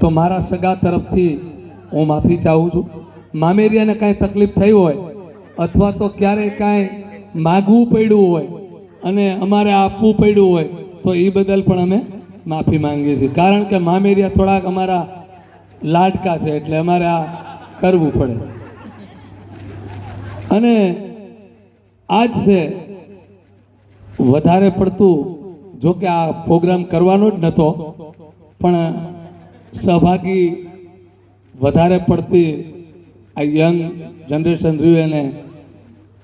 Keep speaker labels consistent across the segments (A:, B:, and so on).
A: તો મારા સગા તરફથી હું માફી ચાહું છું. મામેરિયાને કાંઈ તકલીફ થઈ હોય અથવા તો ક્યારેય કાંઈ માગવું પડ્યું હોય અને અમારે આપવું પડ્યું હોય તો એ બદલ પણ અમે માફી માંગીએ છીએ. કારણ કે મામેરિયા થોડાક અમારા લાડકા છે એટલે અમારે આ કરવું પડે. અને આજ છે વધારે પડતું, જો કે આ પ્રોગ્રામ કરવાનો જ નહોતો, પણ સહભાગી વધારે પડતી આ યંગ જનરેશન રહ્યું એને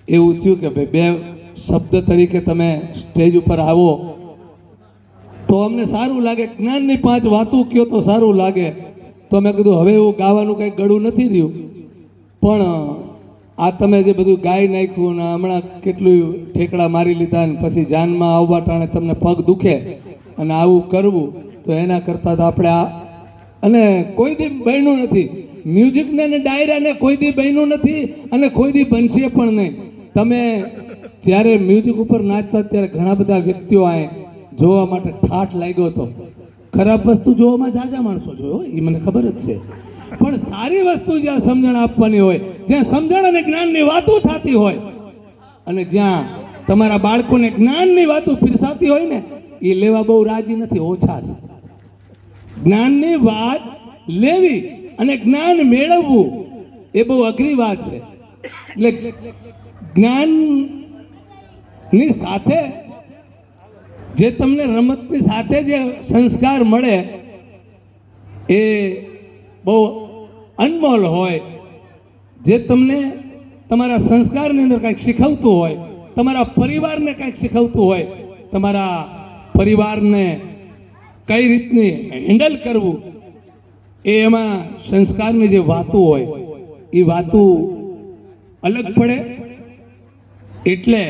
A: એવું થયું કે ભાઈ બે શબ્દ તરીકે તમે સ્ટેજ ઉપર આવો તો અમને સારું લાગે. જ્ઞાનની 5 વાતો કહો તો સારું લાગે. તો મેં કીધું હવે એવું ગાવાનું કંઈ ગળું નથી રહ્યું, પણ આ તમે જે બધું ગાઈ નાખ્યું ને હમણાં કેટલું ઠેકડા મારી લીધા ને પછી જાનમાં આવવા ટાણે તમને પગ દુખે અને આવું કરવું, તો એના કરતાં તો આપણે આ અને કોઈ દી બન્યું નથી. મ્યુઝિકને ને ડાયરાને કોઈ દી બન્યું નથી અને કોઈ દી બનશે પણ નહીં. તમે જ્યારે મ્યુઝિક ઉપર નાચતા ત્યારે ઘણા બધા વ્યક્તિઓ આએ જોવા માટે ઠાઠ લાગ્યો હતો. ખરાબ વસ્તુ જોવામાં ઝાઝા માણસો જોયો એ મને ખબર જ છે, પણ સારી વસ્તુ જ્યાં સમજણ આપવાની હોય, જ્યાં સમજણ અને જ્ઞાનની વાતો થતી હોય અને જ્યાં તમારા બાળકોને જ્ઞાનની વાતો પીરસાતી હોય ને, એ લેવા બહુ રાજી નથી, ઓછા છે. જ્ઞાનની વાત લેવી અને જ્ઞાન મેળવવું એ બહુ અઘરી વાત છે. એટલે જ્ઞાનની સાથે જે તમને રમતની સાથે જે સંસ્કાર મળે એ બહુ અનમોલ હોય. જે તમને તમારા સંસ્કારની અંદર કંઈક શીખવતું હોય, તમારા પરિવારને કંઈક શીખવતું હોય, તમારા પરિવારને કઈ રીતની હેન્ડલ કરવું, એ એમાં સંસ્કારની જે વાતો હોય એ વાતો અલગ પડે. એટલે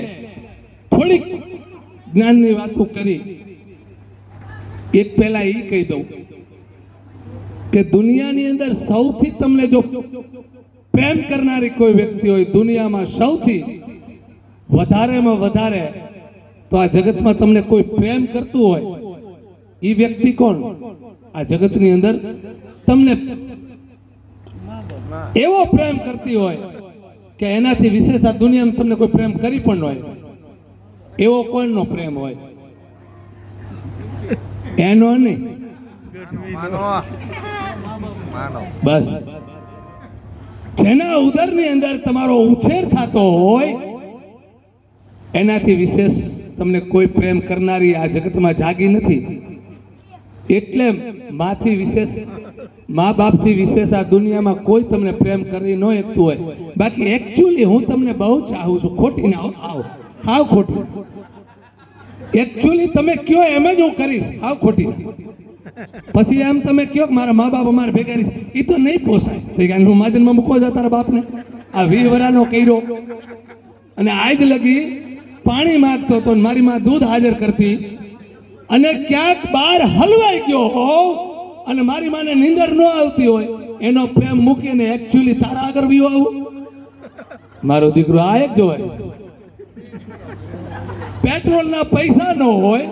A: થોડીક જ્ઞાનની વાતો કરી. એક પહેલા એ કહી દઉં કે દુનિયાની અંદર સૌથી તમને જો પ્રેમ કરનારી કોઈ વ્યક્તિ હોય, દુનિયામાં સૌથી વધારેમાં વધારે તો આ જગતમાં તમને કોઈ પ્રેમ કરતું હોય એ વ્યક્તિ કોણ? આ જગતની અંદર તમને એવો પ્રેમ કરતી હોય કે એનાથી વિશેષ આ દુનિયામાં તમને કોઈ પ્રેમ કરી પણ હોય, એવો કોઈનો પ્રેમ હોય? એનો નહીં, બસ જેના ઉદરની અંદર તમારો ઉછેર થતો હોય એનાથી વિશેષ તમને કોઈ પ્રેમ કરનારી આ જગતમાં જાગી નથી. એટલે માથી વિશેષ, મા બાપથી વિશેષ આ દુનિયામાં કોઈ તમને પ્રેમ કરી ન શકતું હોય. બાકી એકચ્યુઅલી હું તમને બહુ ચાહું છું, ખોટી ના આવ હાવ ખોટી. એકચ્યુઅલી તમે કયો એમ જ હું કરીશ, હાવ ખોટી. પછી એમ તમે કયો કે મારા મા બાપ અમારે ભેગા રહીશ, એ તો નહીં પોસાય. હું માજનમાં મૂકો છો તારા બાપને? આ 20 વર્ષનો કર્યો અને આજ લગી પાણી માંગતો હતો, મારી માં દૂધ હાજર કરતી, અને ક્યાંક બહાર હલવાઈ ગયો હોવ અને મારી માને નીંદર ન આવતી હોય, એનો પ્રેમ મૂકીને એકચ્યુઅલી તારા આગળ વિયો આવું? મારો દીકરો આ એક જોવાય. પેટ્રોલના પૈસા ન હોય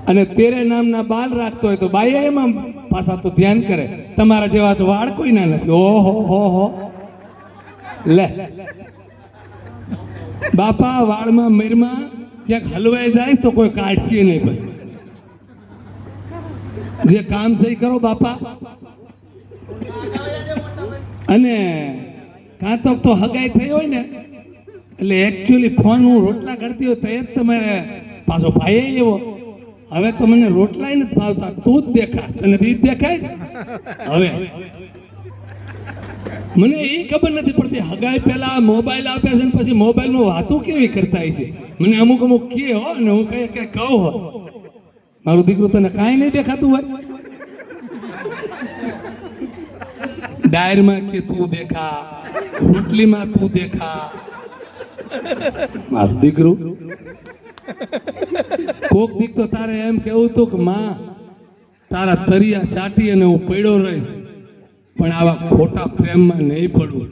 A: અને તેરે નામના બાલ રાખતો હોય તો બાઈ એમાં પાછા તો ધ્યાન કરે. તમારા જેવા તો વાળ કોઈના નથી. ઓહો હો હો લે બાપા, વાળમાં મરમાં ક્યાંક હલવાઈ જાય તો કોઈ કાઢશે નહીં. પછી જે કામ સહી કરો બાપા. અને કાં તો હગાઈ થઈ હોય ને એટલે એકચ્યુઅલી ફોન હું રોટલા કરતી હોય તો એ જ તમારે પાછો ભાઈ એવો, હવે તો મને રોટલા નથી ભાવતા, તું જ દેખા, તને રીત દેખાય. હવે મને એ ખબર નથી પડતી, હગાઈ પહેલા મોબાઈલ આપે છે ને પછી મોબાઈલમાં વાતો કેવી કરતા હોય છે. મને અમુક કે હો ને હું કઈ કહું હો, મારું દીકરું તને કાંઈ નહીં દેખાતું હોય? ડાયરમાં કે તું દેખા, રોટલીમાં તું દેખા. મારું દીકરું કોક દીક તો તારે એમ કેવું હતું કે માં તારા તરિયા ચાટી અને હું પડ્યો રહીશ, પણ આવા ખોટા પ્રેમમાં નહીં પડવું.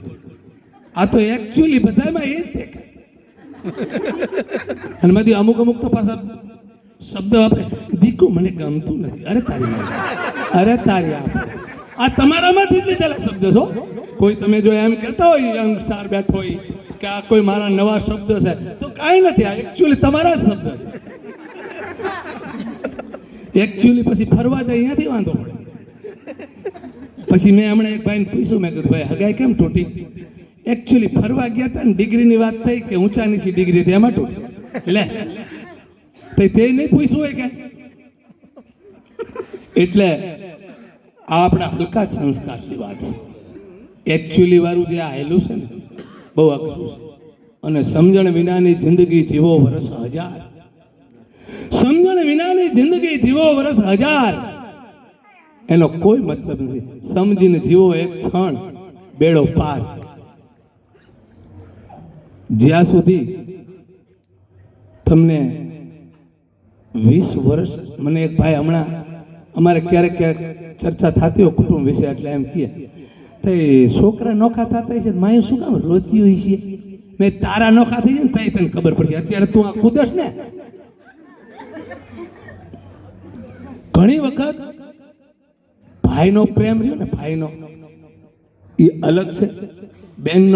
A: આ તો એકચ્યુઅલી બધામાં એ જ દેખાય. અને બધી અમુક તો પાછા શબ્દ આપણે ફીકું મને ગમતું નથી. અરે તારી અરે તારી આ તમારામાંથી જ લીધેલા શબ્દ છો. કોઈ તમે જો એમ કહેતા હોય યંગ સ્ટાર બેઠો હોય કે આ કોઈ મારા નવા શબ્દ છે, તો કાંઈ નથી. આ એકચ્યુઅલી તમારા જ શબ્દ છે. એકચ્યુઅલી પછી ફરવા જાય અહીંયાથી વાંધો પડે. પછી મેં હમણાં એક ભાઈને પૂછ્યું, મેં કીધું ભાઈ હગાઈ કેમ તૂટી? એકચ્યુઅલી ફરવા ગયા હતા ને ડિગ્રીની વાત થઈ કે ઊંચા નીચી ડિગ્રી હતી, એમાં તૂટી. લે તે નહીં પૂછ્યું હોય કે? એટલે આ આપણા હલકા સંસ્કારની વાત છે. એકચ્યુઅલી વાળું જે આવેલું છે ને બહુ અઘરું છે. અને સમજણ વિનાની જિંદગી જીવો વર્ષ 1000. સમજણ વિનાની જિંદગી જીવો વર્ષ 1000. એનો કોઈ મતલબ નથી. સમજીને જીવો એક ક્ષણ, બેડો પાર. જ્યાં સુધી તમને 20 વર્ષ, મને એક ભાઈ હમણાં અમારે ક્યારેક ક્યારેક ચર્ચા થતી હોય કુટુંબ વિશે, એટલે એમ કહે તો છોકરા નોખા થતા છે માયું શું કામ રોતી હોય છે? મેં તારા નોખા થઈ જાય ને તઈ તને ખબર પડશે. અત્યારે તું આ કૂદસ ને. ઘણી વખત ભાઈનો પ્રેમ રહ્યો ને, ભાઈનો એ અલગ છે, બેનનો